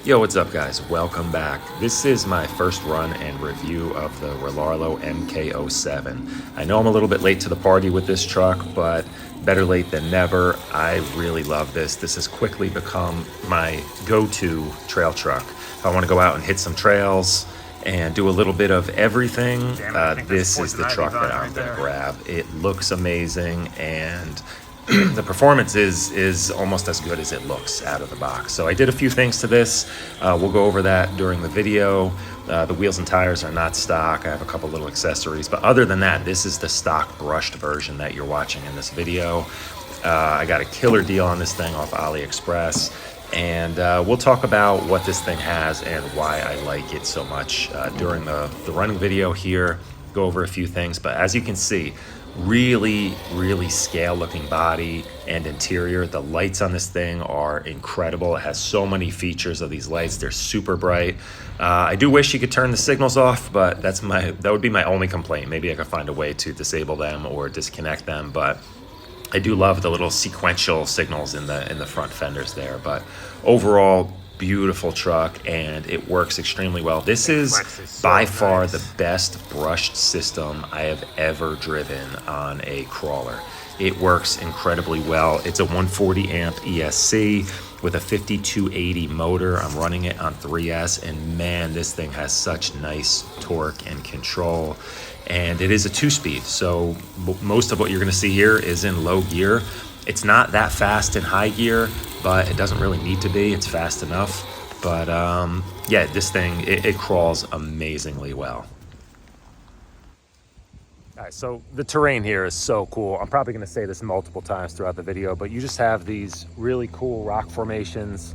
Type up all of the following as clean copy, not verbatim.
Yo, what's up guys? Welcome back. This is my first run and review of the Rlaarlo MK07. I know I'm a little bit late to the party with this truck, but better late than never. I really love this. This has quickly become my go-to trail truck. If I want to go out and hit some trails and do a little bit of everything, this is the truck that I'm going to grab. It looks amazing, and the performance is almost as good as it looks out of the box. So I did a few things to this. We'll go over that during the video. The wheels and tires are not stock. I have a couple little accessories, but other than that, this is the stock brushed version that you're watching in this video. I got a killer deal on this thing off AliExpress, and we'll talk about what this thing has and why I like it so much during the running video here. Go over a few things, but as you can see, really scale looking body and interior. The lights on this thing are incredible. It has so many features of these lights. They're super bright. I do wish you could turn the signals off, but that would be my only complaint. Maybe I could find a way to disable them or disconnect them, but I do love the little sequential signals in the front fenders there. But overall, beautiful truck, and it works extremely well. This is by far the best brushed system I have ever driven on a crawler. It works incredibly well. It's a 140 amp ESC with a 5280 motor. I'm running it on 3S, and man, this thing has such nice torque and control. And it is a 2-speed, so most of what you're going to see here is in low gear. It's not that fast in high gear, but it doesn't really need to be. It's fast enough. But yeah, this thing, it crawls amazingly well. All right, so the terrain here is so cool. I'm probably going to say this multiple times throughout the video, but you just have these really cool rock formations,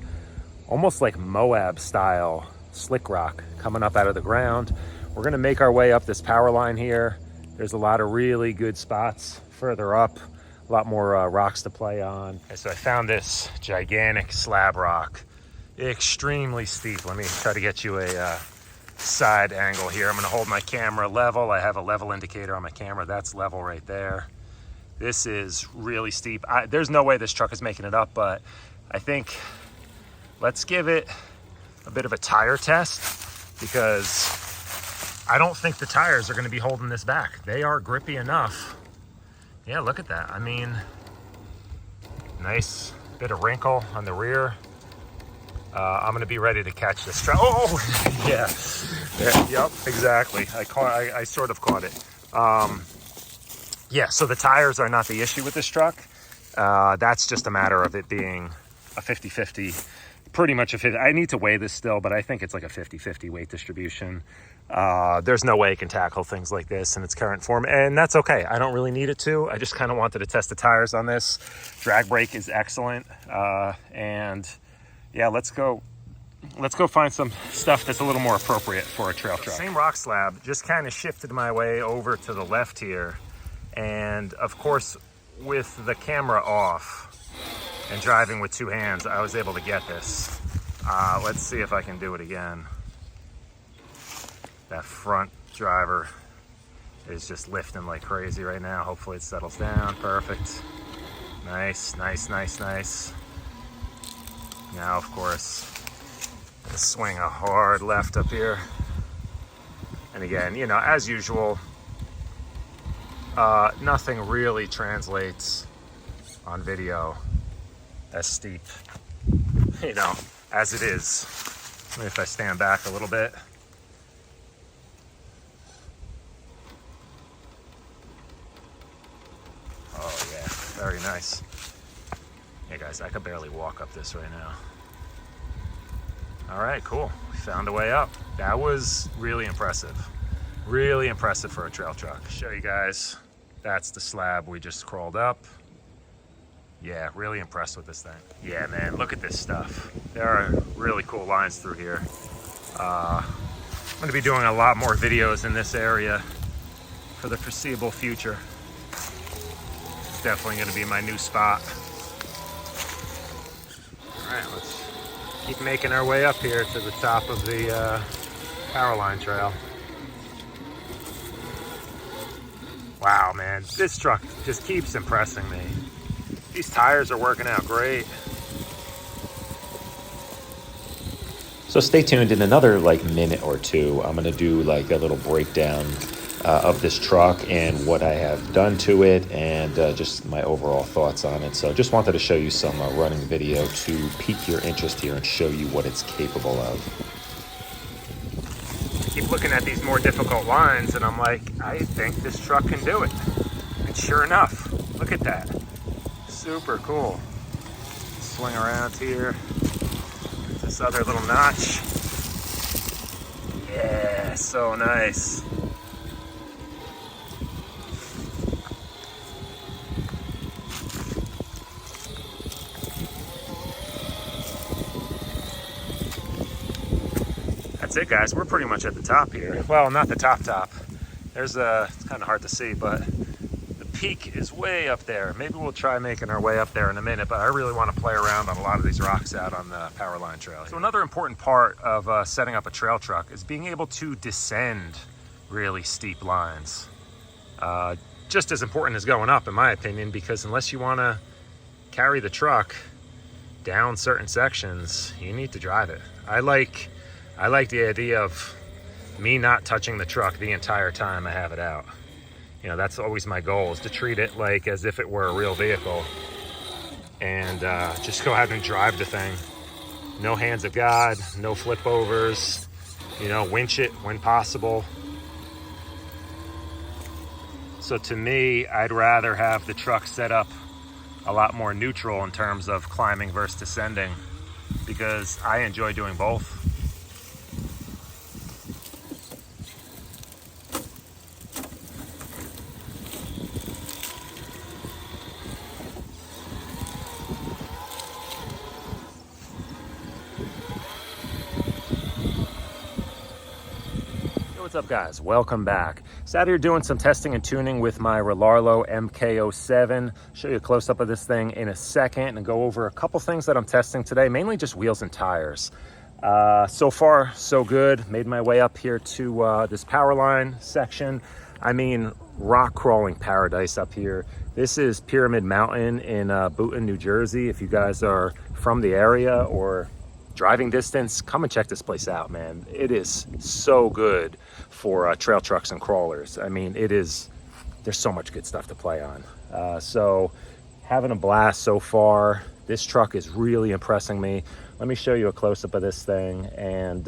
almost like Moab style slick rock coming up out of the ground. We're going to make our way up this power line here. There's a lot of really good spots further up. A lot more rocks to play on. Okay, so I found this gigantic slab rock, extremely steep. Let me try to get you a side angle here. I'm gonna hold my camera level. I have a level indicator on my camera. That's level right there. This is really steep. There's no way this truck is making it up, but I think let's give it a bit of a tire test, because I don't think the tires are gonna be holding this back. They are grippy enough. Yeah, look at that. I mean, nice bit of wrinkle on the rear. I'm gonna be ready to catch this truck. Oh, yeah. Yep, exactly. I sort of caught it. Yeah, so the tires are not the issue with this truck. That's just a matter of it being a 50-50, pretty much a 50. I need to weigh this still, but I think it's like a 50-50 weight distribution. There's no way it can tackle things like this in its current form, and that's okay. I don't really need it to. I just kind of wanted to test the tires on this. Drag brake is excellent, and yeah, let's go find some stuff that's a little more appropriate for a trail truck. Same rock slab, just kind of shifted my way over to the left here, and of course with the camera off and driving with two hands, I was able to get this. Let's see if I can do it again. That front driver is just lifting like crazy right now. Hopefully it settles down. Perfect. Nice. Now, of course, let's swing a hard left up here. And again, you know, as usual, nothing really translates on video as steep, you know, as it is. Maybe if I stand back a little bit. Oh yeah, very nice. Hey guys, I could barely walk up this right now. All right, cool. We found a way up. That was really impressive. Really impressive for a trail truck. Show you guys, that's the slab we just crawled up. Yeah, really impressed with this thing. Yeah, man, look at this stuff. There are really cool lines through here. I'm gonna be doing a lot more videos in this area for the foreseeable future. It's definitely gonna be my new spot. All right, let's keep making our way up here to the top of the power line trail. Wow, man, this truck just keeps impressing me. These tires are working out great. So stay tuned. In another like minute or two, I'm going to do like a little breakdown of this truck and what I have done to it, and just my overall thoughts on it. So just wanted to show you some running video to pique your interest here and show you what it's capable of. Keep looking at these more difficult lines and I'm like, I think this truck can do it. And sure enough, look at that. Super cool. Swing around here. This other little notch. Yeah, so nice. That's it, guys. We're pretty much at the top here. Well, not the top. There's it's kind of hard to see, but the peak is way up there. Maybe we'll try making our way up there in a minute, but I really want to play around on a lot of these rocks out on the Powerline Trail. So another important part of setting up a trail truck is being able to descend really steep lines. Just as important as going up, in my opinion, because unless you want to carry the truck down certain sections, you need to drive it. I like the idea of me not touching the truck the entire time I have it out. You know, that's always my goal, is to treat it like as if it were a real vehicle and just go out and drive the thing. No hands of God, no flip overs, you know, winch it when possible. So to me, I'd rather have the truck set up a lot more neutral in terms of climbing versus descending, because I enjoy doing both. What's up, guys? Welcome back. So out here doing some testing and tuning with my Rlaarlo MK07. Show you a close-up of this thing in a second and go over a couple things that I'm testing today, mainly just wheels and tires. So far, so good. Made my way up here to this Powerline section. I mean, rock crawling paradise up here. This is Pyramid Mountain in Boonton, New Jersey. If you guys are from the area or driving distance, come and check this place out, man. It is so good for trail trucks and crawlers. I mean, there's so much good stuff to play on. So having a blast so far. This truck is really impressing me. Let me show you a close-up of this thing. And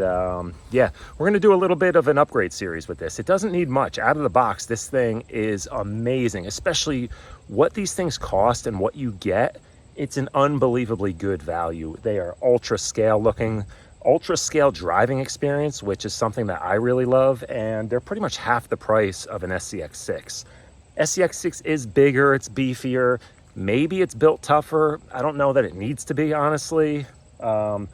yeah, we're gonna do a little bit of an upgrade series with this. It doesn't need much. Out of the box, this thing is amazing, especially what these things cost and what you get. It's an unbelievably good value. They are ultra scale looking, ultra scale driving experience, which is something that I really love. And they're pretty much half the price of an SCX6. SCX6 is bigger, it's beefier. Maybe it's built tougher. I don't know that it needs to be, honestly. I'm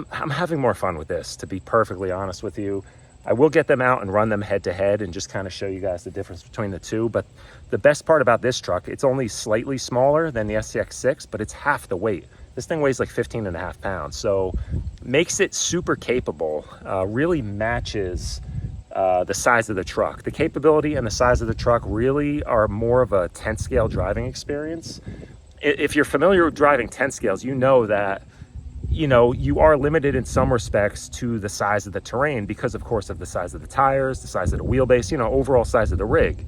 having more fun with this, to be perfectly honest with you. I will get them out and run them head to head and just kind of show you guys the difference between the two. But the best part about this truck, it's only slightly smaller than the SCX6, but it's half the weight. This thing weighs like 15.5 pounds. So makes it super capable, really matches the size of the truck. The capability and the size of the truck really are more of a 10 scale driving experience. If you're familiar with driving 10 scales, you know that you are limited in some respects to the size of the terrain because, of course, of the size of the tires, the size of the wheelbase, overall size of the rig.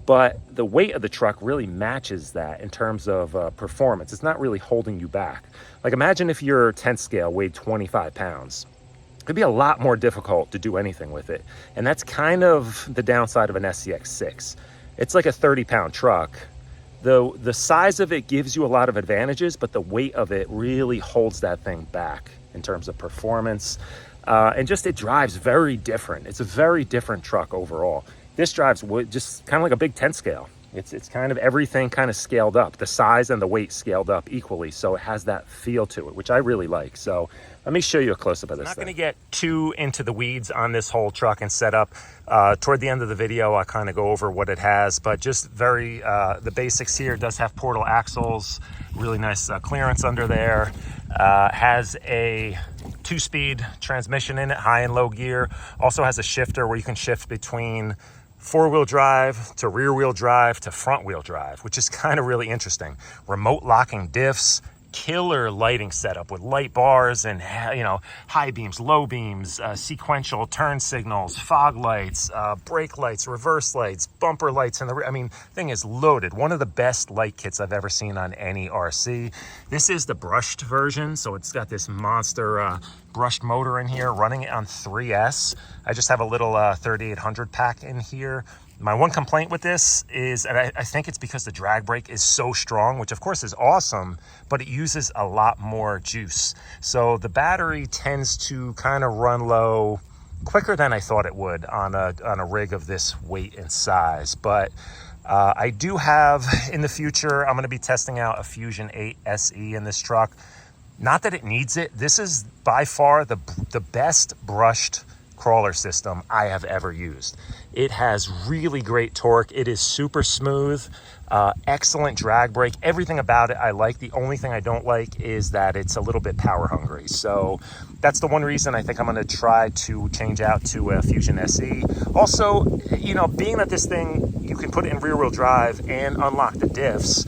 But the weight of the truck really matches that in terms of performance. It's not really holding you back. Like, imagine if your 10th scale weighed 25 pounds. It'd be a lot more difficult to do anything with it. And that's kind of the downside of an SCX6. It's like a 30-pound truck. The size of it gives you a lot of advantages, but the weight of it really holds that thing back in terms of performance. And just it drives very different. It's a very different truck overall. This drives just kind of like a big 10 scale. It's kind of everything kind of scaled up. The size and the weight scaled up equally. So it has that feel to it, which I really like. So let me show you a close-up of this thing. I'm not going to get too into the weeds on this whole truck and setup. Toward the end of the video, I'll kind of go over what it has, but just the basics here. It does have portal axles, really nice clearance under there. Has a 2-speed transmission in it, high and low gear. Also has a shifter where you can shift between 4-wheel drive to rear-wheel drive to front-wheel drive, which is kind of really interesting. Remote locking diffs, killer lighting setup with light bars and, you know, high beams, low beams, sequential turn signals, fog lights, brake lights, reverse lights, bumper lights in the rear. I mean, thing is loaded. One of the best light kits I've ever seen on any RC. This is the brushed version, so it's got this monster brushed motor in here, running it on 3S. I just have a little 3800 pack in here. My one complaint with this is, and I think it's because the drag brake is so strong, which of course is awesome, but it uses a lot more juice. So the battery tends to kind of run low quicker than I thought it would on a rig of this weight and size. But I do have, in the future, I'm going to be testing out a Fusion 8 SE in this truck. Not that it needs it. This is by far the best brushed crawler system I have ever used. It has really great torque. It is super smooth, excellent drag brake. Everything about it I like. The only thing I don't like is that it's a little bit power hungry. So that's the one reason I think I'm going to try to change out to a Fusion SE. Also, you know, being that this thing, you can put it in rear wheel drive and unlock the diffs,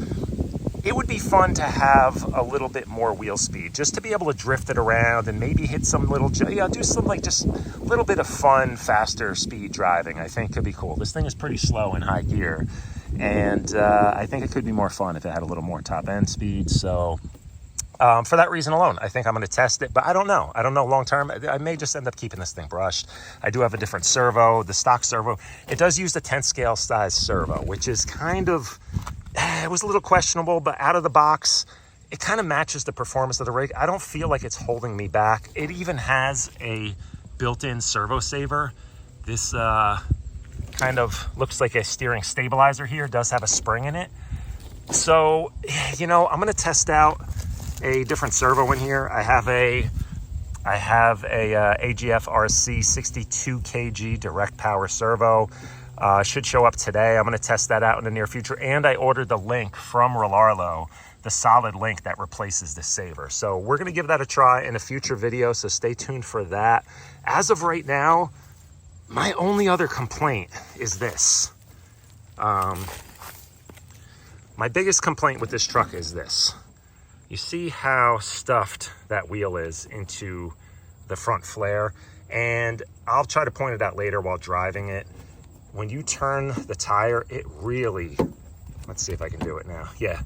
it would be fun to have a little bit more wheel speed, just to be able to drift it around and maybe hit some little, do some like just a little bit of fun, faster speed driving. I think could be cool. This thing is pretty slow in high gear, and I think it could be more fun if it had a little more top end speed. So for that reason alone, I think I'm going to test it, but I don't know. I don't know long term. I may just end up keeping this thing brushed. I do have a different servo, the stock servo. It does use the 10th scale size servo, which is kind of, it was a little questionable, but out of the box, it kind of matches the performance of the rig. I don't feel like it's holding me back. It even has a built-in servo saver. This kind of looks like a steering stabilizer here. It does have a spring in it. So, you know, I'm going to test out a different servo in here. I have a AGF RC 62 kg direct power servo. Should show up today. I'm going to test that out in the near future. And I ordered the link from Rlaarlo, the solid link that replaces the saver. So we're going to give that a try in a future video, so stay tuned for that. As of right now, my only other complaint is this. My biggest complaint with this truck is this. You see how stuffed that wheel is into the front flare? And I'll try to point it out later while driving it. When you turn the tire, it really, let's see if I can do it now. Yeah,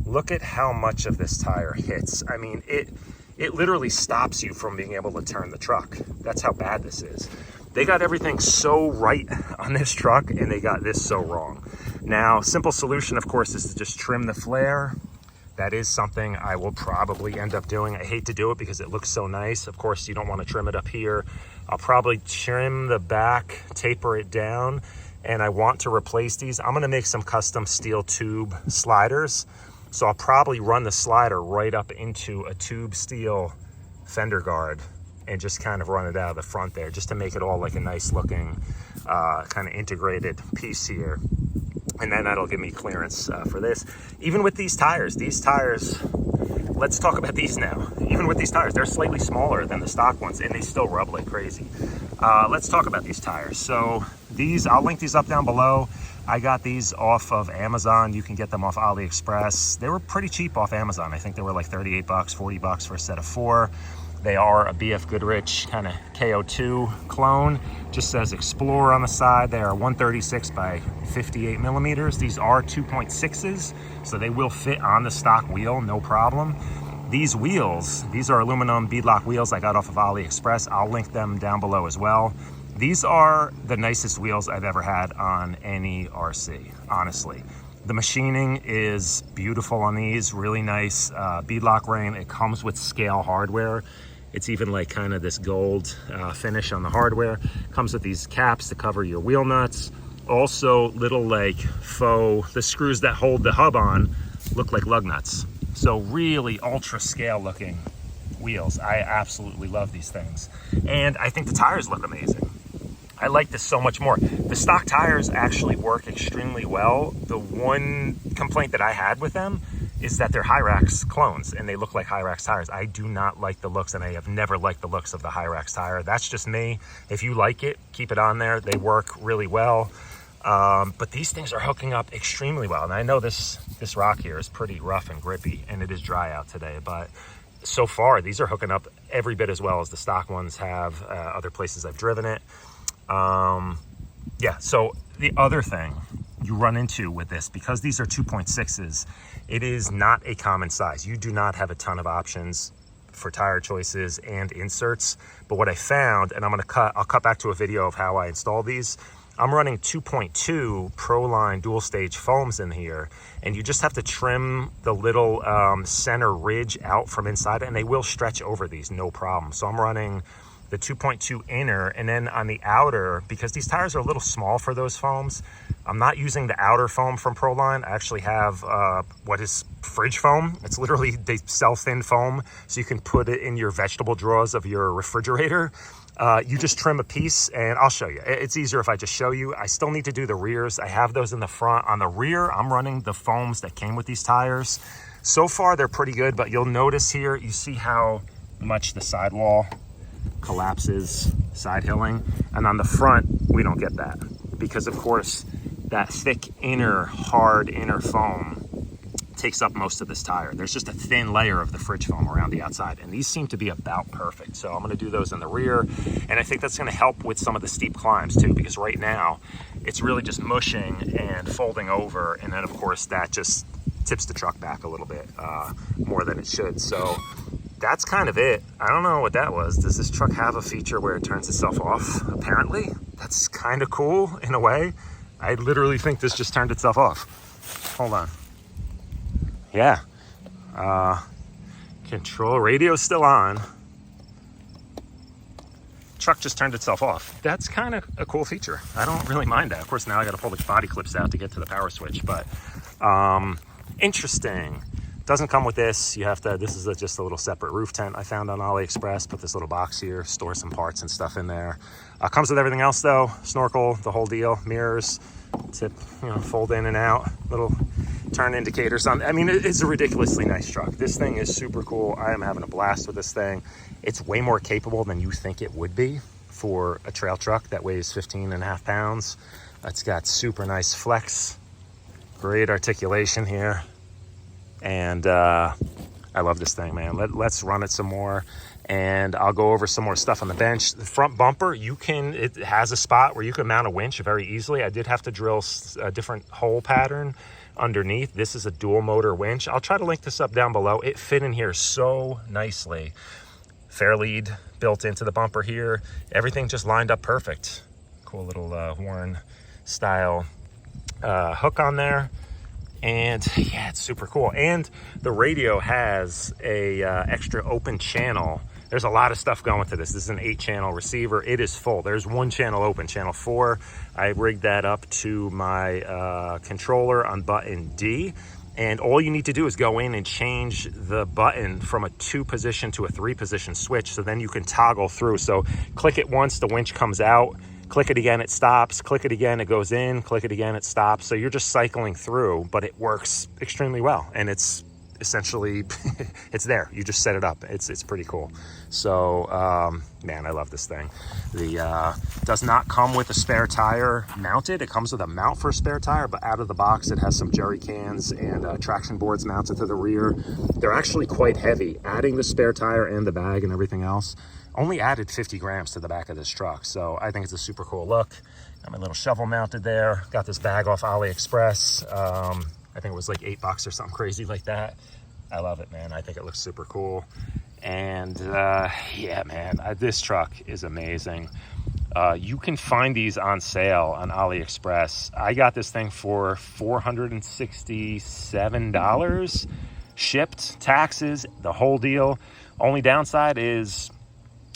look at how much of this tire hits. I mean, it literally stops you from being able to turn the truck. That's how bad this is. They got everything so right on this truck, and they got this so wrong. Now, simple solution, of course, is to just trim the flare. That is something I will probably end up doing. I hate to do it because it looks so nice. Of course, you don't want to trim it up here. I'll probably trim the back, taper it down, and I want to replace these. I'm going to make some custom steel tube sliders. So I'll probably run the slider right up into a tube steel fender guard and just kind of run it out of the front there, just to make it all like a nice looking kind of integrated piece here. And then that'll give me clearance for this. Even with these tires, let's talk about these now. Even with these tires, they're slightly smaller than the stock ones, and they still rub like crazy. Let's talk about these tires. So these, I'll link these up down below. I got these off of Amazon. You can get them off AliExpress. They were pretty cheap off Amazon. I think they were like 38 bucks, 40 bucks for a set of 4. They are a BF Goodrich kind of KO2 clone. Just says Explorer on the side. They are 136 by 58 millimeters. These are 2.6s, so they will fit on the stock wheel, no problem. These wheels, these are aluminum beadlock wheels I got off of AliExpress. I'll link them down below as well. These are the nicest wheels I've ever had on any RC, honestly. The machining is beautiful on these, really nice beadlock ring. It comes with scale hardware. It's even like kind of this gold finish on the hardware. Comes with these caps to cover your wheel nuts. Also little like faux, the screws that hold the hub on look like lug nuts. So really ultra scale looking wheels. I absolutely love these things. And I think the tires look amazing. I like this so much more. The stock tires actually work extremely well. The one complaint that I had with them is that they're Hyrax clones and they look like Hyrax tires. I do not like the looks, and I have never liked the looks of the Hyrax tire. That's just me. If you like it, keep it on there. They work really well. But these things are hooking up extremely well. And I know this rock here is pretty rough and grippy, and it is dry out today, but so far these are hooking up every bit as well as the stock ones have, other places I've driven it. Yeah, so the other thing you run into with this, because these are 2.6s, it is not a common size. You do not have a ton of options for tire choices and inserts. But what I found, and I'll cut back to a video of how I installed these. I'm running 2.2 Proline dual stage foams in here, and you just have to trim the little center ridge out from inside, and they will stretch over these, no problem. So I'm running the 2.2 inner, and then on the outer, because these tires are a little small for those foams, I'm not using the outer foam from Proline. I actually have what is fridge foam. It's literally, they sell thin foam, so you can put it in your vegetable drawers of your refrigerator. You just trim a piece, and I'll show you. It's easier if I just show you. I still need to do the rears. I have those in the front. On the rear, I'm running the foams that came with these tires. So far, they're pretty good, but you'll notice here, you see how much the sidewall collapses, side hilling, and on the front we don't get that, because of course that thick inner, hard inner foam takes up most of this tire. There's just a thin layer of the fridge foam around the outside, and these seem to be about perfect. So I'm going to do those in the rear, and I think that's going to help with some of the steep climbs too, because right now it's really just mushing and folding over, and then of course that just tips the truck back a little bit more than it should. So that's kind of it. I don't know what that was. Does this truck have a feature where it turns itself off? Apparently. That's kind of cool in a way. I literally think this just turned itself off. Hold on. Yeah. Control radio's still on. Truck just turned itself off. That's kind of a cool feature. I don't really mind that. Of course, now I got to pull the body clips out to get to the power switch, but interesting. Doesn't come with this. You have to, this is just a little separate roof tent I found on AliExpress. Put this little box here, store some parts and stuff in there. Comes with everything else though, snorkel, the whole deal, mirrors, tip, fold in and out, little turn indicators on. I mean, it's a ridiculously nice truck. This thing is super cool. I am having a blast with this thing. It's way more capable than you think it would be for a trail truck that weighs 15.5 pounds. It's got super nice flex, great articulation here. And I love this thing, man. Let's run it some more, and I'll go over some more stuff on the bench. The front bumper, it has a spot where you can mount a winch very easily. I did have to drill a different hole pattern underneath. This is a dual motor winch. I'll try to link this up down below. It fit in here so nicely. Fair lead built into the bumper here. Everything just lined up perfect. Cool little Warren style hook on there. And yeah, it's super cool. And the radio has a extra open channel. There's a lot of stuff going to this. This is an 8-channel receiver. It is full. There's one channel open, channel 4. I rigged that up to my controller on button D. And all you need to do is go in and change the button from a 2-position to a 3-position switch. So then you can toggle through. So click it once, the winch comes out. Click it again, it stops. Click it again, it goes in. Click it again, it stops. So you're just cycling through, but it works extremely well. And it's essentially, it's there. You just set it up. It's pretty cool. So, man, I love this thing. The does not come with a spare tire mounted. It comes with a mount for a spare tire, but out of the box, it has some jerry cans and traction boards mounted to the rear. They're actually quite heavy. Adding the spare tire and the bag and everything else only added 50 grams to the back of this truck. So I think it's a super cool look. Got my little shovel mounted there. Got this bag off AliExpress. I think it was like $8 or something crazy like that. I love it, man. I think it looks super cool. And yeah, man, this truck is amazing. You can find these on sale on AliExpress. I got this thing for $467 shipped, taxes, the whole deal. Only downside is,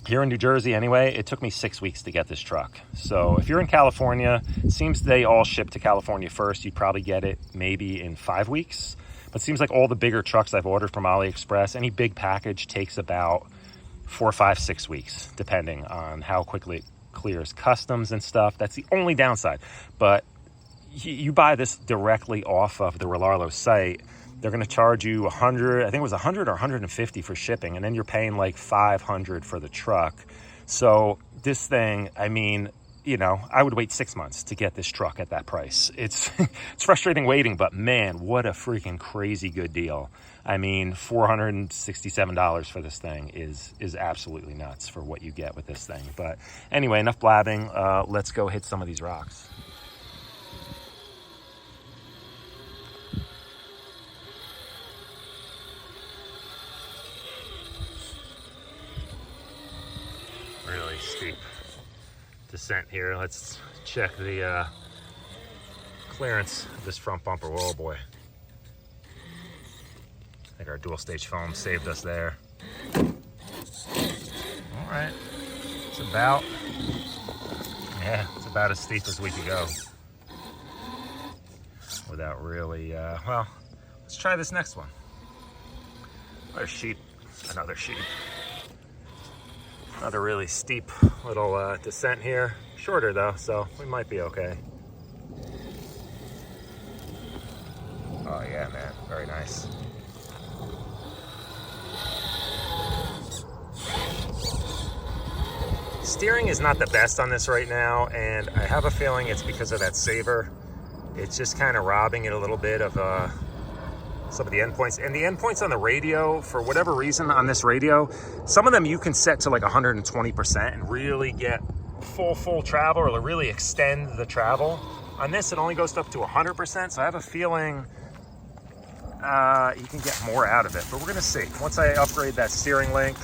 here in New Jersey anyway, it took me 6 weeks to get this truck. So if you're in California, it seems they all ship to California first. You'd probably get it maybe in 5 weeks. But it seems like all the bigger trucks I've ordered from AliExpress, any big package takes about 4, 5, 6 weeks, depending on how quickly it clears customs and stuff. That's the only downside. But you buy this directly off of the Rlaarlo site, they're going to charge you $100, I think it was $100 or $150 for shipping, and then you're paying like $500 for the truck. So this thing, I mean, you know, I would wait 6 months to get this truck at that price. It's it's frustrating waiting, but man, what a freaking crazy good deal. I mean, $467 for this thing is absolutely nuts for what you get with this thing. But anyway, enough blabbing. Let's go hit some of these rocks. Really steep descent here. Let's check the clearance of this front bumper. Oh boy. I think our dual stage foam saved us there. All right, it's about as steep as we could go without really, well, let's try this next one. Another sheep. Another really steep little descent here. Shorter though, so we might be okay. Oh yeah, man, very nice. Steering is not the best on this right now, and I have a feeling it's because of that saver. It's just kind of robbing it a little bit of some of the endpoints. And the endpoints on the radio, for whatever reason on this radio, some of them you can set to like 120% and really get full travel, or really extend the travel. On this, it only goes up to 100%, so I have a feeling you can get more out of it, but we're gonna see. Once I upgrade that steering link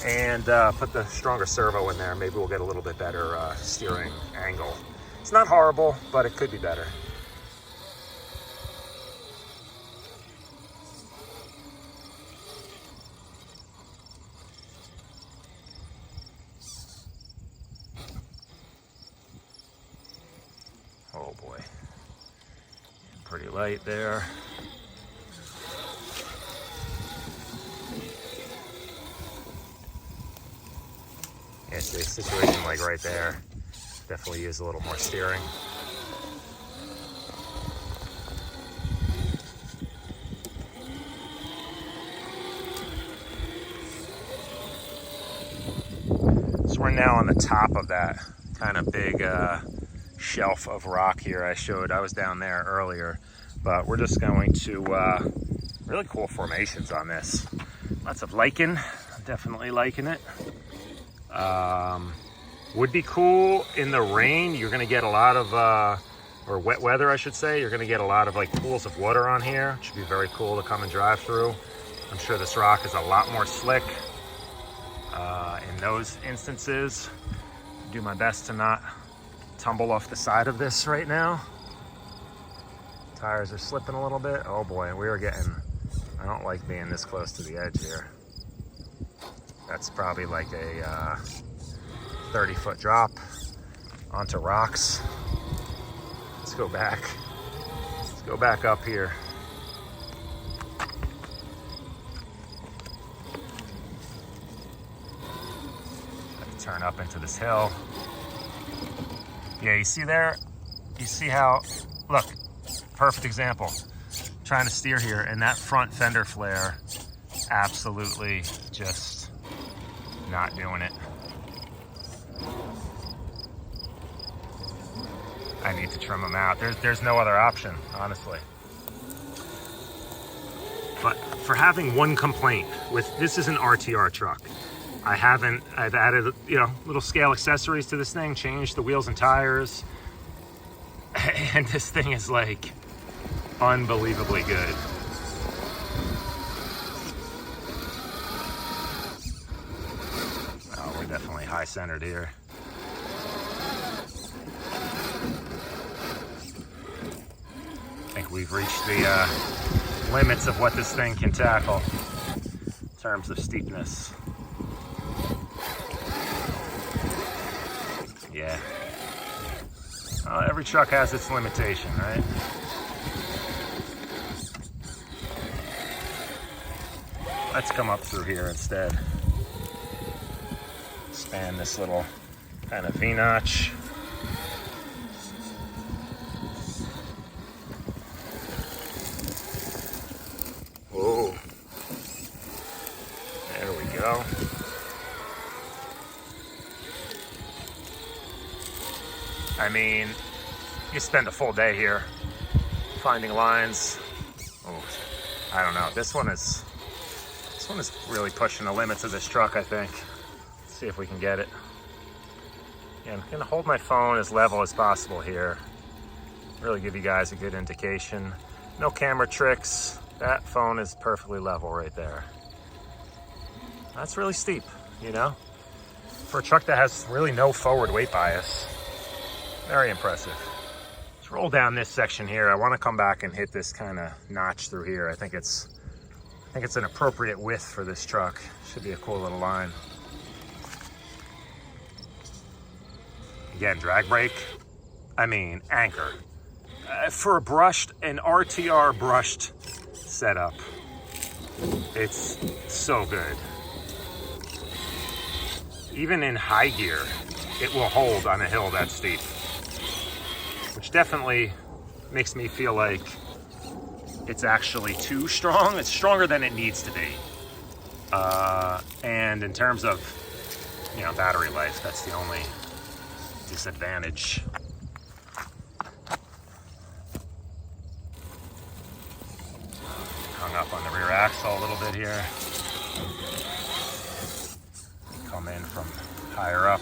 and put the stronger servo in there, maybe we'll get a little bit better steering angle. It's not horrible, but it could be better. Oh boy, pretty light there. Yeah, it's a situation like right there. Definitely use a little more steering. So we're now on the top of that kind of big shelf of rock here I was down there earlier, but we're just going to really cool formations on this. Lots of lichen, definitely liking it. Would be cool in the rain. You're gonna get a lot of or wet weather I should say. You're gonna get a lot of like pools of water on here, which would be very cool to come and drive through. I'm sure this rock is a lot more slick in those instances. Do my best to not tumble off the side of this right now. Tires are slipping a little bit. Oh boy, we are getting, I don't like being this close to the edge here. That's probably like a 30-foot drop onto rocks. Let's go back. Let's go back up here. Turn up into this hill. Yeah, you see there? You see how, look, perfect example. Trying to steer here, and that front fender flare, absolutely just not doing it. I need to trim them out. There's no other option, honestly. But for having one complaint with, this is an RTR truck. I've added, you know, little scale accessories to this thing, changed the wheels and tires, and this thing is like unbelievably good. Oh, we're definitely high centered here. I think we've reached the limits of what this thing can tackle in terms of steepness. Yeah. Every truck has its limitation, right? Let's come up through here instead. Span this little kind of V-notch. Whoa. There we go. I mean, you spend a full day here finding lines. Oh, I don't know. This one is really pushing the limits of this truck, I think. Let's see if we can get it. Yeah, I'm gonna hold my phone as level as possible here. Really give you guys a good indication. No camera tricks. That phone is perfectly level right there. That's really steep, you know? For a truck that has really no forward weight bias. Very impressive. Let's roll down this section here. I want to come back and hit this kind of notch through here. I think it's an appropriate width for this truck. Should be a cool little line. Again, drag brake. I mean, anchor. For an RTR brushed setup, it's so good. Even in high gear, it will hold on a hill that steep, which definitely makes me feel like it's actually too strong. It's stronger than it needs to be. And in terms of, you know, battery life, that's the only disadvantage. Hung up on the rear axle a little bit here. Come in from higher up.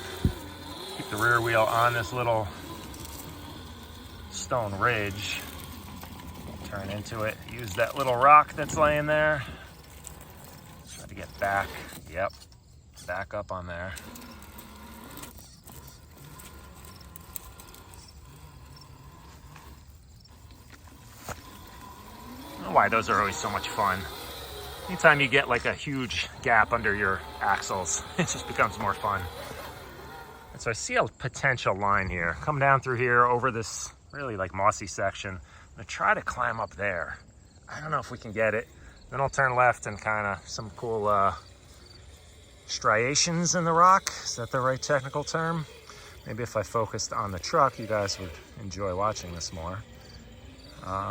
Keep the rear wheel on this little stone ridge. Turn into it. Use that little rock that's laying there. Try to get back. Yep. Back up on there. I don't know why those are always so much fun. Anytime you get like a huge gap under your axles, it just becomes more fun. And so I see a potential line here. Come down through here over this really like mossy section. I'm gonna try to climb up there. I don't know if we can get it. Then I'll turn left and kind of some cool striations in the rock. Is that the right technical term? Maybe if I focused on the truck, you guys would enjoy watching this more.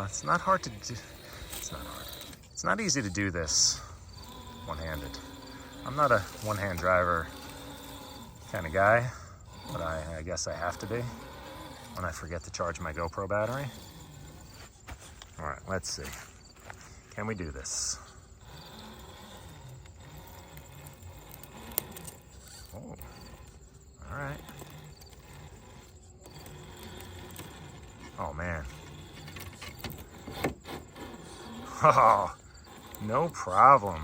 It's not hard to do. It's not hard. It's not easy to do this one-handed. I'm not a one-hand driver kind of guy, but I guess I have to be when I forget to charge my GoPro battery. All right, let's see. Can we do this? Oh, all right. Oh, man. Oh, no problem.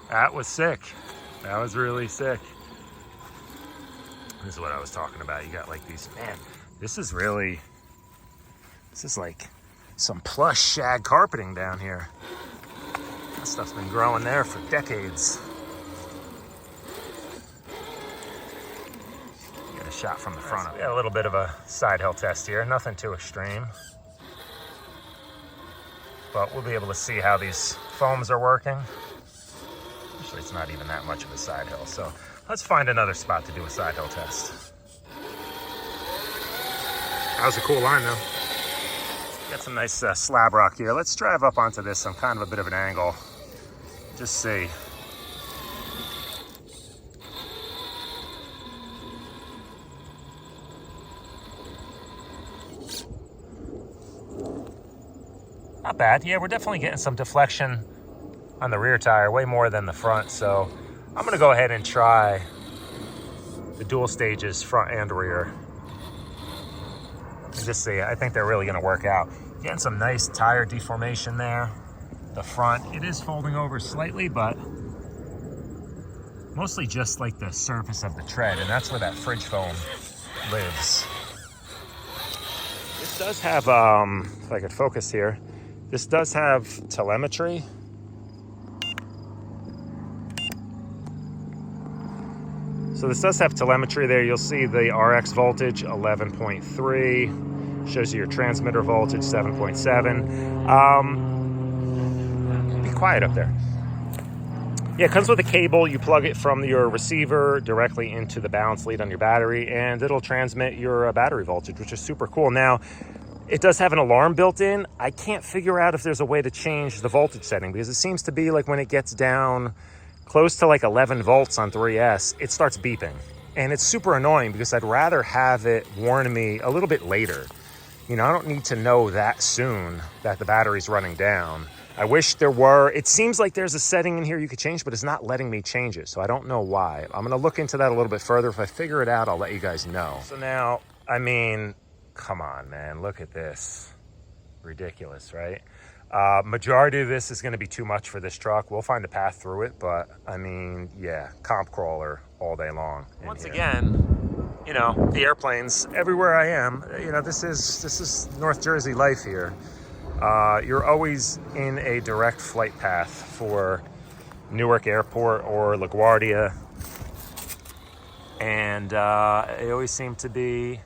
That was sick. That was really sick. This is what I was talking about. You got like these, man, this is like some plush shag carpeting down here. That stuff's been growing there for decades. Get a shot from the front. We got a little bit of a side hill test here. Nothing too extreme. But we'll be able to see how these foams are working. Actually, it's not even that much of a side hill. So let's find another spot to do a side hill test. That was a cool line though. Got some nice slab rock here. Let's drive up onto this on kind of a bit of an angle. Just see. Not bad. Yeah, we're definitely getting some deflection on the rear tire, way more than the front. So I'm gonna go ahead and try the dual stages, front and rear. And just see, I think they're really gonna work out. Getting some nice tire deformation there. The front, it is folding over slightly, but mostly just like the surface of the tread, and that's where that fridge foam lives. This does have, if I could focus here, this does have telemetry. So this does have telemetry there. You'll see the RX voltage, 11.3. Shows you your transmitter voltage, 7.7. Be quiet up there. Yeah, it comes with a cable. You plug it from your receiver directly into the balance lead on your battery, and it'll transmit your battery voltage, which is super cool. Now, it does have an alarm built in. I can't figure out if there's a way to change the voltage setting, because it seems to be like when it gets down close to like 11 volts on 3S, it starts beeping. And it's super annoying because I'd rather have it warn me a little bit later. You know, I don't need to know that soon that the battery's running down. I wish there were. It seems like there's a setting in here you could change, but it's not letting me change it. So I don't know why. I'm gonna look into that a little bit further. If I figure it out, I'll let you guys know. So now, I mean, come on, man, look at this. Ridiculous, right? Majority of this is gonna be too much for this truck. We'll find a path through it, but I mean, yeah, comp crawler all day long. Once again, you know, the airplanes everywhere I am. You know, this is North Jersey life here. You're always in a direct flight path for Newark Airport or LaGuardia, and they always seem to be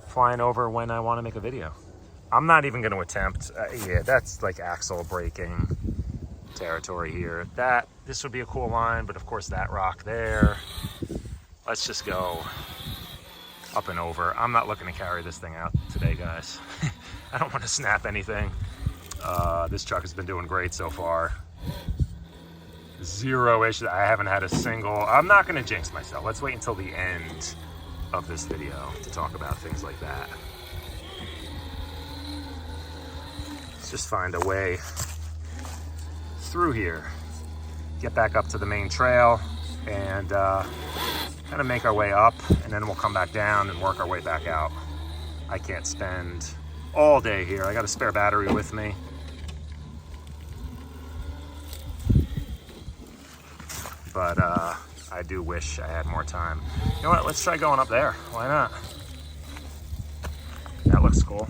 flying over when I want to make a video. I'm not even going to attempt. Yeah, that's like axle braking territory here. This would be a cool line, but of course that rock there. Let's just go up and over. I'm not looking to carry this thing out today, guys. I don't want to snap anything. This truck has been doing great so far. Zero issues. I haven't had a single. I'm not going to jinx myself. Let's wait until the end of this video to talk about things like that. Let's just find a way through here. Get back up to the main trail and kind of make our way up, and then we'll come back down and work our way back out. I can't spend all day here. I got a spare battery with me. But I do wish I had more time. You know what? Let's try going up there. Why not? That looks cool.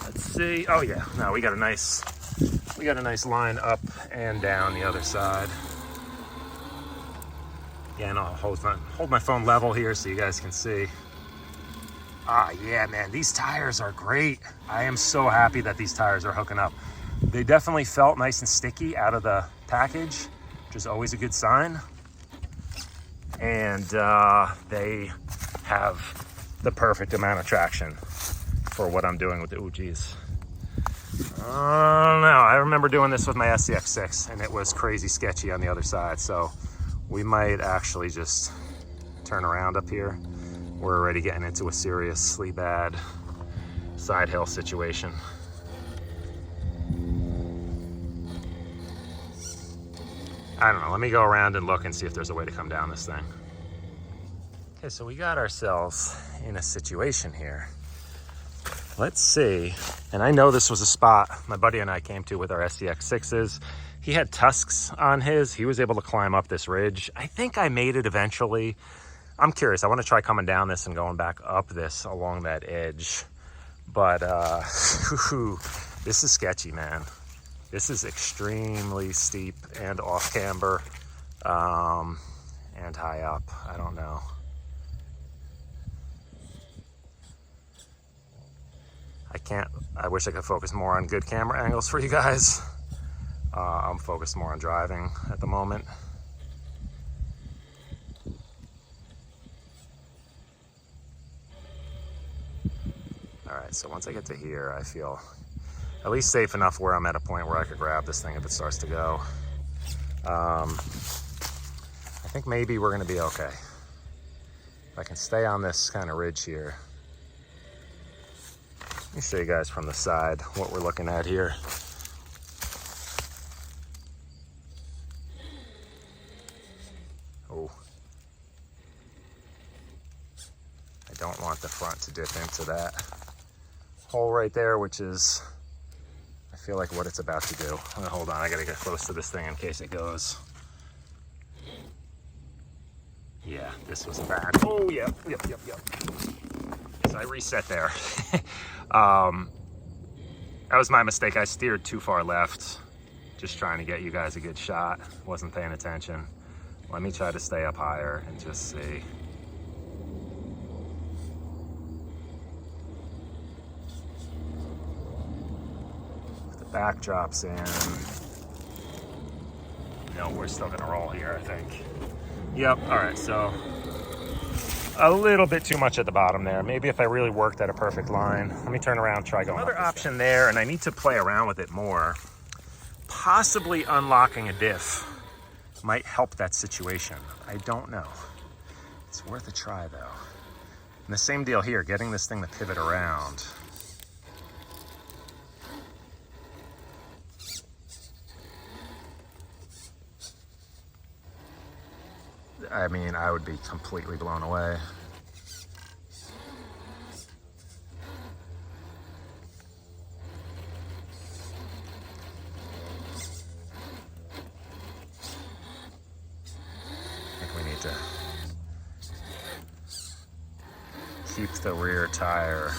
Let's see. Oh yeah. No, we got a nice line up and down the other side. Again, I'll hold my phone level here so you guys can see. Ah, yeah, man, these tires are great. I am so happy that these tires are hooking up. They definitely felt nice and sticky out of the package, which is always a good sign. And they have the perfect amount of traction for what I'm doing with the, oh geez. Oh no, I remember doing this with my SCX6 and it was crazy sketchy on the other side. So we might actually just turn around up here. We're already getting into a seriously bad side hill situation. I don't know, let me go around and look and see if there's a way to come down this thing. Okay, so we got ourselves in a situation here. Let's see, and I know this was a spot my buddy and I came to with our SCX6s. He had tusks on his. He was able to climb up this ridge. I think I made it eventually. I'm curious. I want to try coming down this and going back up this along that edge. But this is sketchy, man. This is extremely steep and off camber and high up. I don't know. I wish I could focus more on good camera angles for you guys. I'm focused more on driving at the moment. All right, so once I get to here, I feel at least safe enough where I'm at a point where I could grab this thing if it starts to go. I think maybe we're gonna be okay. If I can stay on this kind of ridge here. Let me show you guys from the side what we're looking at here. Oh. I don't want the front to dip into that hole right there, which is, I feel like what it's about to do. Hold on, I gotta get close to this thing in case it goes. Yeah, this was bad. Oh, yep. So I reset there. That was my mistake. I steered too far left, just trying to get you guys a good shot. Wasn't paying attention. Let me try to stay up higher and just see. The back drops in. No, we're still gonna roll here, I think. Yep, all right, so a little bit too much at the bottom there. Maybe if I really worked at a perfect line. Let me turn around, try going. Another option there, and I need to play around with it more. Possibly unlocking a diff might help that situation. I don't know. It's worth a try though. And the same deal here, getting this thing to pivot around. I mean, I would be completely blown away. I think we need to keep the rear tire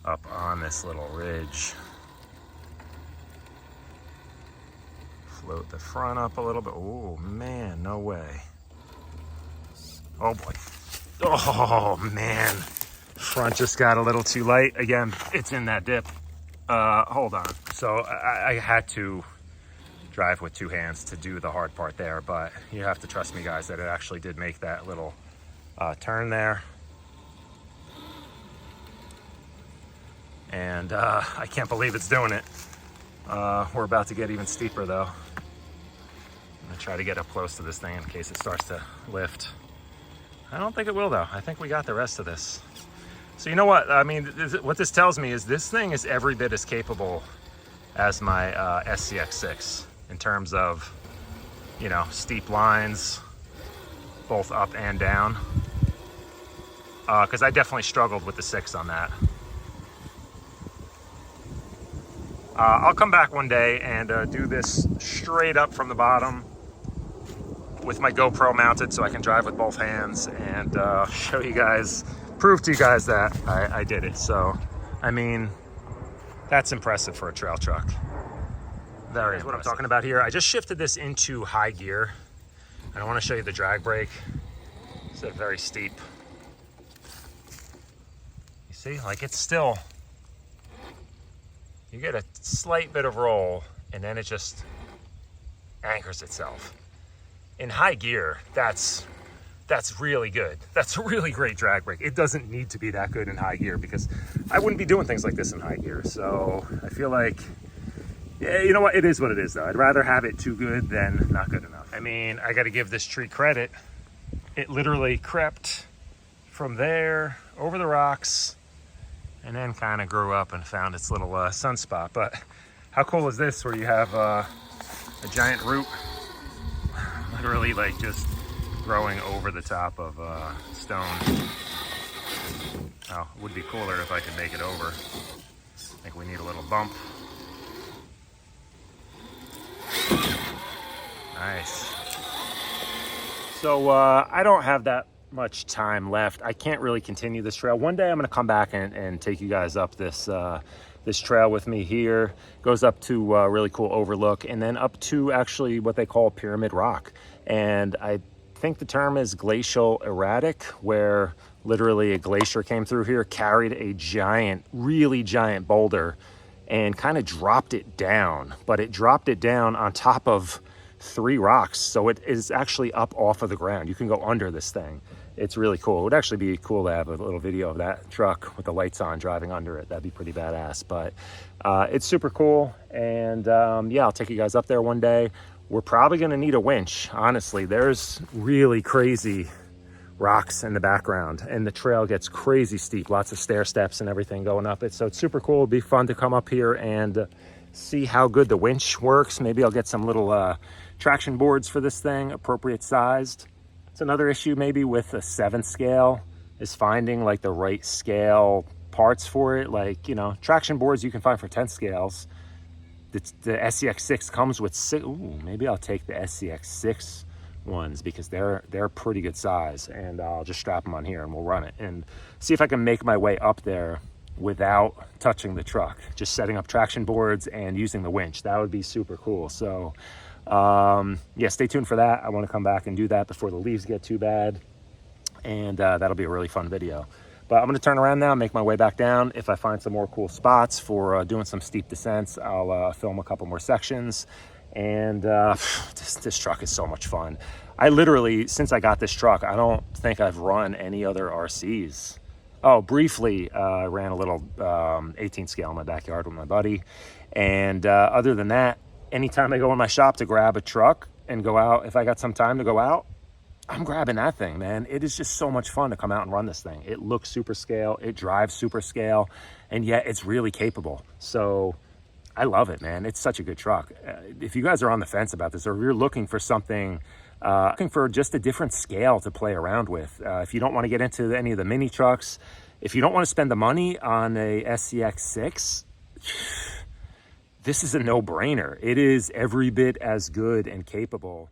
up on this little ridge. Float the front up a little bit. Oh man, no way. Oh boy. Oh man. Front just got a little too light. Again, it's in that dip. Hold on. So I had to drive with two hands to do the hard part there, but you have to trust me guys that it actually did make that little turn there. And I can't believe it's doing it. We're about to get even steeper though. I'm gonna try to get up close to this thing in case it starts to lift. I don't think it will though. I think we got the rest of this. So you know what? I mean, what this tells me is this thing is every bit as capable as my SCX6 in terms of, you know, steep lines, both up and down. Because I definitely struggled with the 6 on that. I'll come back one day and do this straight up from the bottom with my GoPro mounted so I can drive with both hands and show you guys, prove to you guys that I did it. So, I mean, that's impressive for a trail truck. Very impressive. What I'm talking about here, I just shifted this into high gear. And I want to show you the drag brake. It's very steep. You see, like it's still, you get a slight bit of roll and then it just anchors itself. In high gear, that's really good. That's a really great drag brake. It doesn't need to be that good in high gear because I wouldn't be doing things like this in high gear. So I feel like, yeah, you know what? It is what it is though. I'd rather have it too good than not good enough. I mean, I got to give this tree credit. It literally crept from there over the rocks and then kind of grew up and found its little sunspot. But how cool is this where you have a giant root literally like just growing over the top of stone. Oh, it would be cooler if I could make it over. I think we need a little bump. Nice. So I don't have that much time left. I can't really continue this trail. One day I'm going to come back and take you guys up this this trail with me here. Goes up to a really cool overlook and then up to actually what they call Pyramid Rock. And I think the term is glacial erratic, where literally a glacier came through here, carried a giant, really giant boulder and kind of dropped it down. But it dropped it down on top of 3 rocks. So it is actually up off of the ground. You can go under this thing. It's really cool. It would actually be cool to have a little video of that truck with the lights on driving under it. That'd be pretty badass. But it's super cool. And yeah, I'll take you guys up there one day. We're probably going to need a winch. Honestly, there's really crazy rocks in the background and the trail gets crazy steep. Lots of stair steps and everything going up it. So it's super cool. It'd be fun to come up here and see how good the winch works. Maybe I'll get some little traction boards for this thing, appropriate sized. It's another issue maybe with a 7 scale is finding like the right scale parts for it. Like, you know, traction boards you can find for 10 scales. The SCX6 comes with 6. Ooh, maybe I'll take the SCX6 ones because they're pretty good size, and I'll just strap them on here and we'll run it and see if I can make my way up there without touching the truck. Just setting up traction boards and using the winch. That would be super cool. So yeah, stay tuned for that. I want to come back and do that before the leaves get too bad, and that'll be a really fun video. But I'm going to turn around now, make my way back down. If I find some more cool spots for doing some steep descents, I'll film a couple more sections. And this truck is so much fun. I literally, since I got this truck, I don't think I've run any other RCs. Oh, briefly, I ran a little 18 scale in my backyard with my buddy. And other than that, anytime I go in my shop to grab a truck and go out, if I got some time to go out, I'm grabbing that thing, man. It is just so much fun to come out and run this thing. It looks super scale, it drives super scale, and yet it's really capable. So I love it, man. It's such a good truck. If you guys are on the fence about this, or you're looking for something, looking for just a different scale to play around with, if you don't want to get into any of the mini trucks, if you don't want to spend the money on a SCX6, this is a no-brainer. It is every bit as good and capable.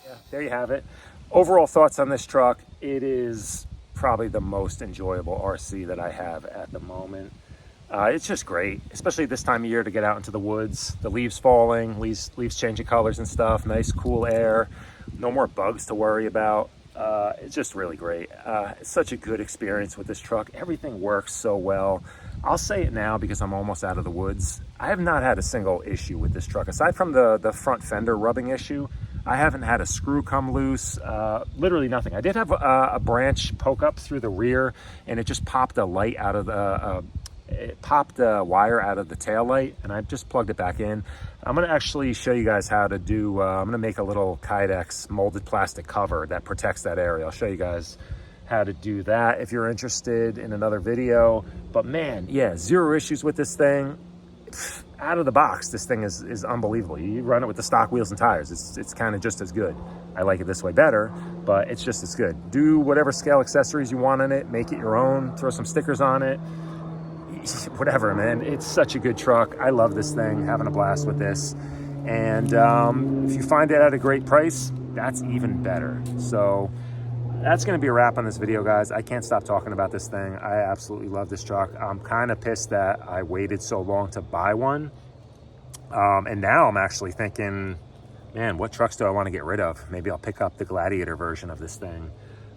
Yeah, there you have it. Overall thoughts on this truck: it is probably the most enjoyable RC that I have at the moment. It's just great, especially this time of year, to get out into the woods. The leaves falling, leaves changing colors and stuff. Nice cool air, no more bugs to worry about. It's just really great. It's such a good experience with this truck. Everything works so well. I'll say it now because I'm almost out of the woods. I have not had a single issue with this truck. Aside from the front fender rubbing issue, I haven't had a screw come loose, literally nothing. I did have a branch poke up through the rear, and it just popped a light out of the, it popped a wire out of the tail light, and I just plugged it back in. I'm gonna actually show you guys how to do, I'm gonna make a little Kydex molded plastic cover that protects that area. I'll show you guys how to do that if you're interested in another video. But man, yeah, zero issues with this thing. Out of the box, this thing is unbelievable. You run it with the stock wheels and tires, it's kind of just as good. I like it this way better, but it's just as good. Do whatever scale accessories you want on it, make it your own, throw some stickers on it, whatever, man. It's such a good truck. I love this thing, having a blast with this. And if you find it at a great price, that's even better. So that's going to be a wrap on this video, guys. I can't stop talking about this thing. I absolutely love this truck. I'm kind of pissed that I waited so long to buy one. And now I'm actually thinking, man, what trucks do I want to get rid of? Maybe I'll pick up the Gladiator version of this thing.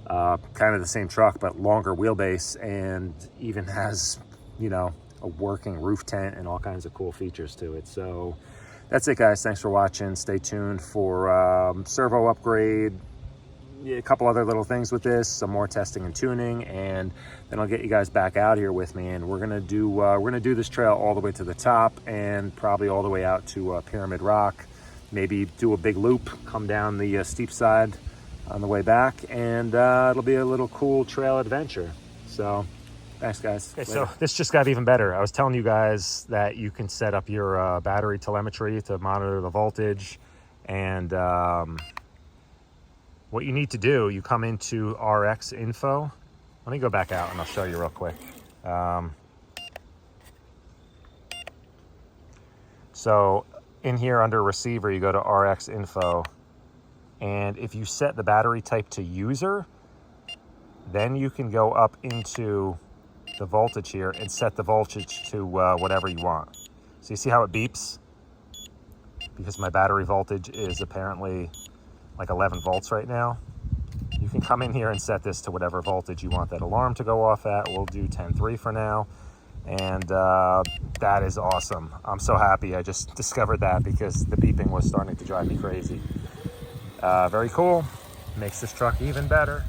Kind of the same truck, but longer wheelbase, and even has, you know, a working roof tent and all kinds of cool features to it. So that's it, guys. Thanks for watching. Stay tuned for servo upgrade, a couple other little things with this, some more testing and tuning, and then I'll get you guys back out here with me, and we're gonna do this trail all the way to the top, and probably all the way out to Pyramid Rock. Maybe do a big loop, come down the steep side on the way back, and it'll be a little cool trail adventure. So thanks, guys. Okay, so this just got even better. I was telling you guys that you can set up your battery telemetry to monitor the voltage, and what you need to do, you come into RX info. Let me go back out and I'll show you real quick. So in here under receiver, you go to RX info, and if you set the battery type to user, then you can go up into the voltage here and set the voltage to whatever you want. So you see how it beeps? Because my battery voltage is apparently like 11 volts right now. You can come in here and set this to whatever voltage you want that alarm to go off at. We'll do 10.3 for now. And that is awesome. I'm so happy I just discovered that, because the beeping was starting to drive me crazy. Very cool. Makes this truck even better.